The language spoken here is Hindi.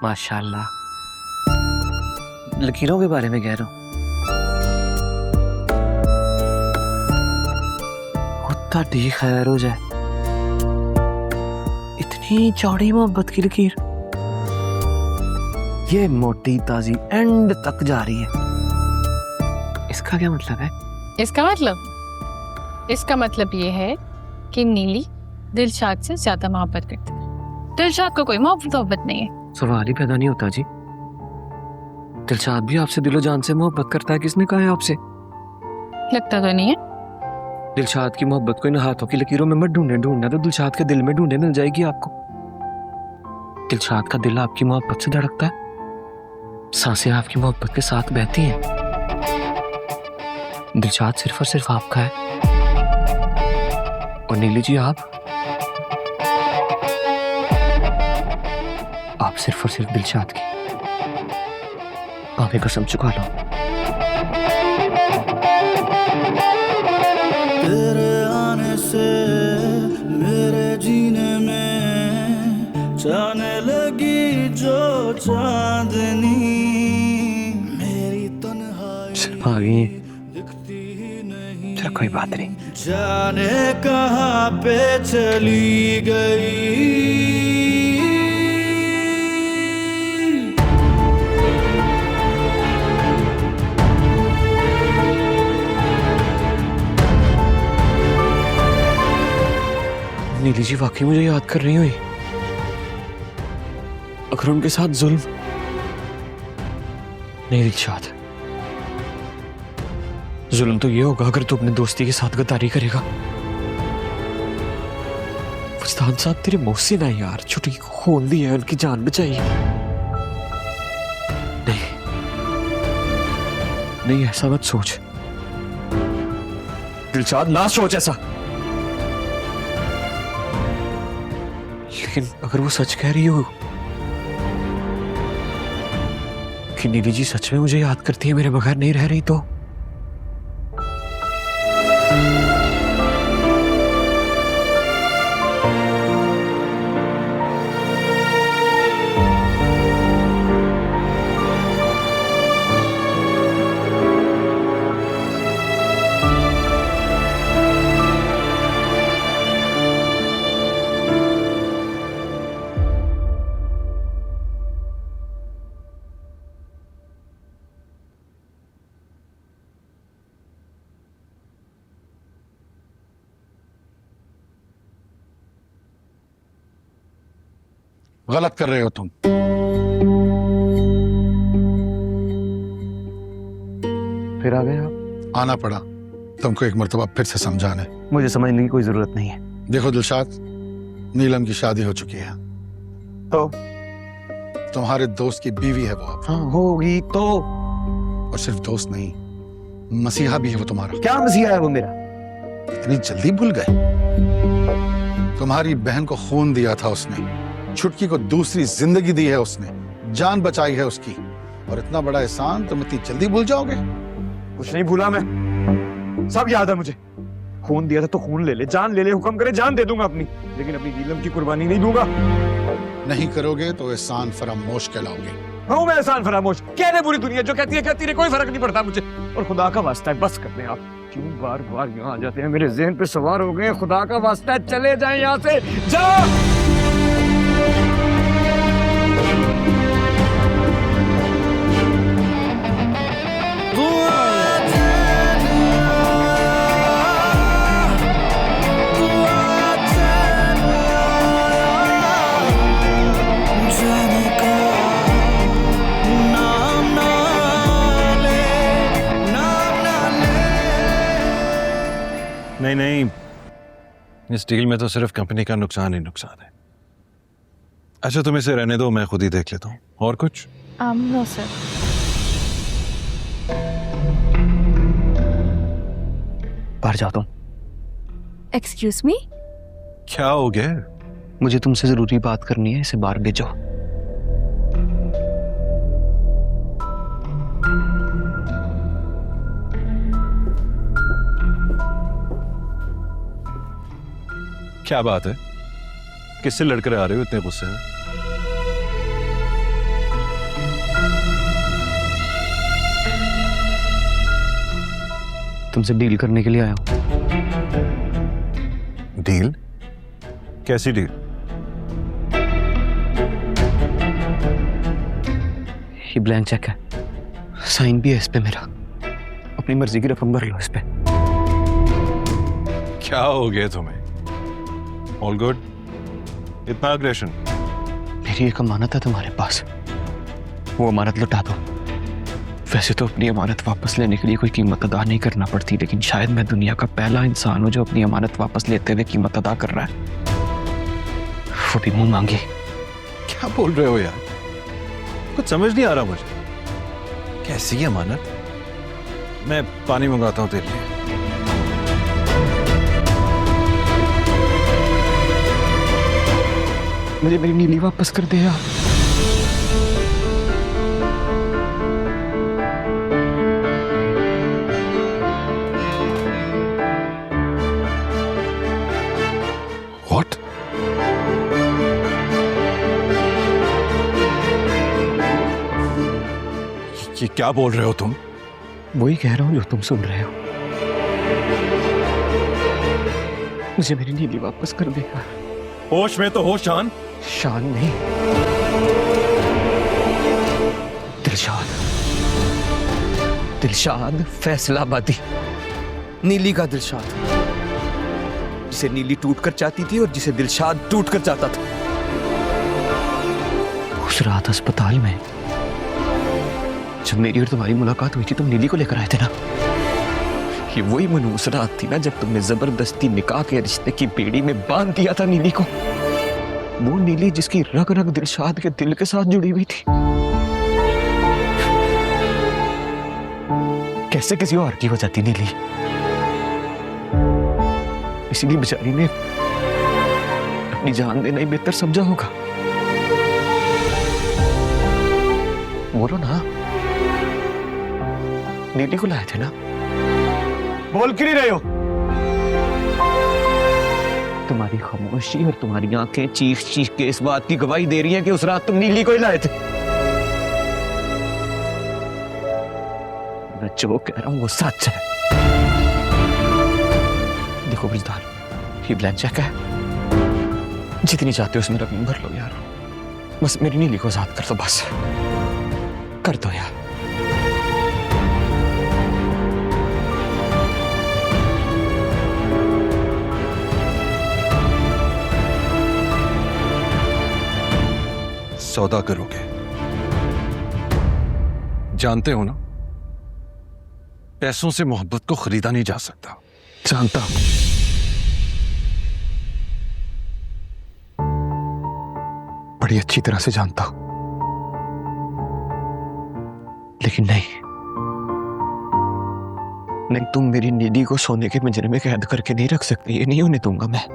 माशाल्लाह। लकीरों के बारे में कह रहा हूँ। खुदा डी खैर हो जाए। इतनी चौड़ी मोहब्बत की लकीर, ये मोटी ताजी एंड तक जा रही है। इसका क्या मतलब है? इसका मतलब ये है कि नीली दिलशाद से ज्यादा मोहब्बत करती है। दिलशाद को कोई मोहब्बत नहीं है। सवाल ही पैदा नहीं होता जी। दिलशाद भी आपसे दिलो जान से मोहब्बत करता है। किसने कहा है आपसे? लगता तो नहीं है। दिलशाद की मोहब्बत को इन हाथों की लकीरों में मत ढूंढना तो दिलशाद के दिल में ढूंढे मिल जाएगी आपको। दिलशाद का दिल आपकी मोहब्बत से धड़कता है, सांसें आपकी मोहब्बत के साथ बहती हैं। दिलशाद सिर्फ और सिर्फ आपका है। और नीली जी आप सिर्फ और सिर्फ दिलशाद की। आगे कसम चुका लो। तेरे आने से मेरे जीने में जाने लगी जो चांदनी, मेरी तन्हाई सिर्फ आ गई दिखती ही नहीं। चलो कोई बात नहीं। जाने कहाँ पे चली गई। नीली जी वाकई मुझे याद कर रही हुई। अगर उनके साथ जुल्म नहीं दिलशाद, जुल्म तो ये होगा अगर तू अपने दोस्ती के साथ गद्दारी करेगा। फुस्तान साहब तेरे मोहसिन है यार, छुट्टी को खून दी है, उनकी जान बचाई। नहीं नहीं ऐसा मत सोच दिलशाद, ना सोच ऐसा। लेकिन अगर वो सच कह रही हो कि नीली जी सच में मुझे याद करती है, मेरे बगैर नहीं रह रही, तो गलत कर रहे हो तुम। फिर आ गए आप। आना पड़ा तुमको एक मर्तबा फिर से समझाने। मुझे समझने की कोई जरूरत नहीं है। देखो दिलशाद, नीलम की शादी हो चुकी है, तो तुम्हारे दोस्त की बीवी है वो अब। हाँ होगी तो। और सिर्फ दोस्त नहीं, मसीहा भी है वो तुम्हारा। क्या मसीहा है वो मेरा? इतनी जल्दी भूल गए? तुम्हारी बहन को खून दिया था उसने, छुटकी को दूसरी जिंदगी दी है उसने, जान बचाई है उसकी, और इतना बड़ा एहसान तुम इतनी जल्दी भूल जाओगे? कुछ नहीं भूला मैं, सब याद है मुझे। खून दिया था तो खून ले ले, जान ले ले, हुक्म करे जान दे दूंगा अपनी, लेकिन अपनी नीलम की कुर्बानी नहीं दूंगा। नहीं करोगे तो एहसान फरामोश कहलाओगे। हूँ मैं एहसान फरामोश? कह दे पूरी दुनिया, जो कहती है कोई फर्क नहीं पड़ता मुझे। और खुदा का वास्ता है बस कर दे आप। क्यों बार बार यहाँ आ जाते हैं, मेरे ज़हन पे सवार हो गए। खुदा का वास्ता है चले जाएं यहाँ से, जाओ। नहीं नहीं, इस डील में तो सिर्फ कंपनी का नुकसान ही नुकसान है। अच्छा तुम इसे रहने दो, मैं खुद ही देख लेता हूँ। और कुछ? No sir. बाहर जाता हूँ। Excuse me? क्या हो गया? मुझे तुमसे जरूरी बात करनी है, इसे बाहर भेजो। क्या बात है? किससे लड़कर आ रहे हो इतने गुस्से में? तुमसे डील करने के लिए आया हूँ। डील? कैसी डील? ये ब्लैंक चेक है, साइन भी है इस पे मेरा। अपनी मर्जी की रकम भर लो इस पे। क्या हो गया तुम्हें? All good? इतना अग्रेशन? मेरी एक अमानत है तुम्हारे पास, वो अमानत लौटा दो। वैसे तो अपनी अमानत वापस लेने के लिए कोई कीमत अदा नहीं करना पड़ती, लेकिन शायद मैं दुनिया का पहला इंसान हूं जो अपनी अमानत वापस लेते हुए कीमत अदा कर रहा है, वो भी मुंह मांगे। क्या बोल रहे हो यार? कुछ समझ नहीं आ रहा मुझे। कैसी अमानत? मैं पानी मंगाता हूं तेरे लिए। मुझे मेरी नीली वापस कर दे यार। What? ये क्या बोल रहे हो तुम? वही कह रहा हूं जो तुम सुन रहे हो। मुझे मेरी नीली वापस कर दे यार। होश में तो हो शान। शान नहीं, दिलशाद। दिलशाद फैसलाबादी। नीली का दिलशाद, जिसे नीली टूटकर चाहती थी और जिसे दिलशाद टूटकर चाहता था। उस रात अस्पताल में जब मेरी और तुम्हारी मुलाकात हुई थी, तुम नीली को लेकर आए थे ना। ये वही मनहूस रात थी ना जब तुमने जबरदस्ती निकाह के रिश्ते की बेड़ी में बांध दिया था नीली को। वो नीली जिसकी रग रग दिलशाद के दिल के साथ जुड़ी हुई थी। कैसे किसी और की हो जाती नीली? इसीलिए बेचारी ने अपनी जान देना ही बेहतर समझा होगा। बोलो ना, नीली को लाए थे ना? बोल क्यों नहीं रहे हो? तुम्हारी खामोशी और तुम्हारी आंखें चीख चीख के इस बात की गवाही दे रही हैं कि उस रात तुम नीली को ही लाए थे। मैं जो कह रहा हूं वो सच है। देखो विजदार, ये ब्लैंक चेक है, जितनी चाहते हो उसमें रकम भर लो यार। बस मेरी नीली को आजाद कर दो, बस कर दो यार। सौदा करोगे? जानते हो ना, पैसों से मोहब्बत को खरीदा नहीं जा सकता। जानता हूं, बड़ी अच्छी तरह से जानता हूं, लेकिन नहीं, तुम मेरी नीली को सोने के पिंजरे में कैद करके नहीं रख सकते। ये नहीं होने दूंगा मैं।